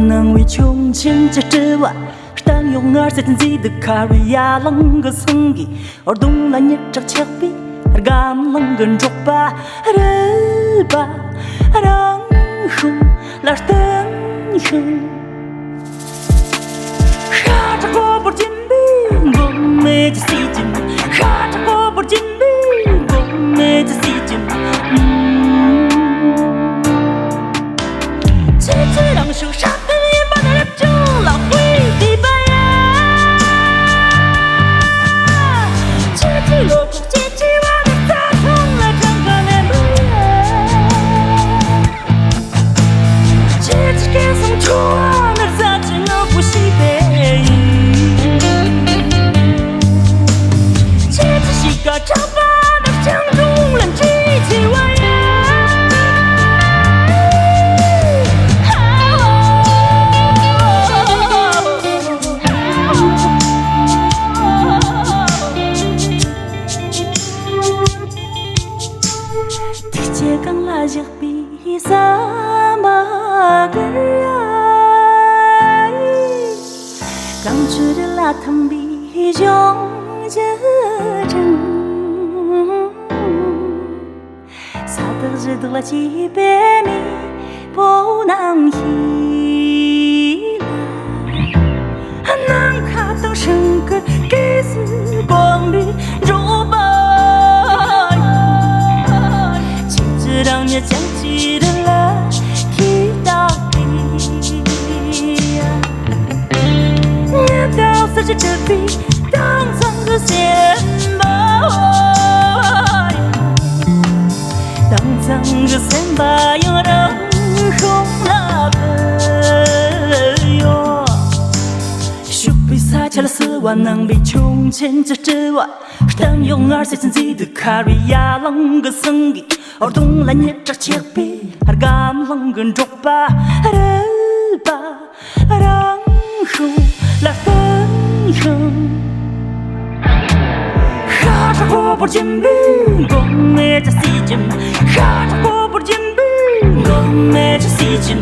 能为穷亲这之外，但用儿在自己的卡瑞亚啷个生意，而东来你这墙壁，而干啷个捉吧，人吧，让手来等人，哈着过不进兵，我没这细劲，哈着过不进兵，我没这细劲。让手杀根也把那就老会地板呀，切切落空切切瓦的大痛来看看那门，切切给送出啊那杂志我不西北，切切西个长发那江中人气气外。刚拉着比萨马格呀，刚去的拉汤比中这城，萨德日的拉几百米不能依赖，能看到生根给死光的肉吧。让你讲起的了，提到底呀，你到三十这里当场个先吧，当场个先吧，有人红了个哟，手被撒起了4万，能被穷钱这之外，但用2岁自己的卡瑞亚啷个生意。而东来你这墙壁，而干啷个捉吧，人吧，让手来分人，哈着过不进兵，我没这细劲，哈着过不进兵，我没这细劲。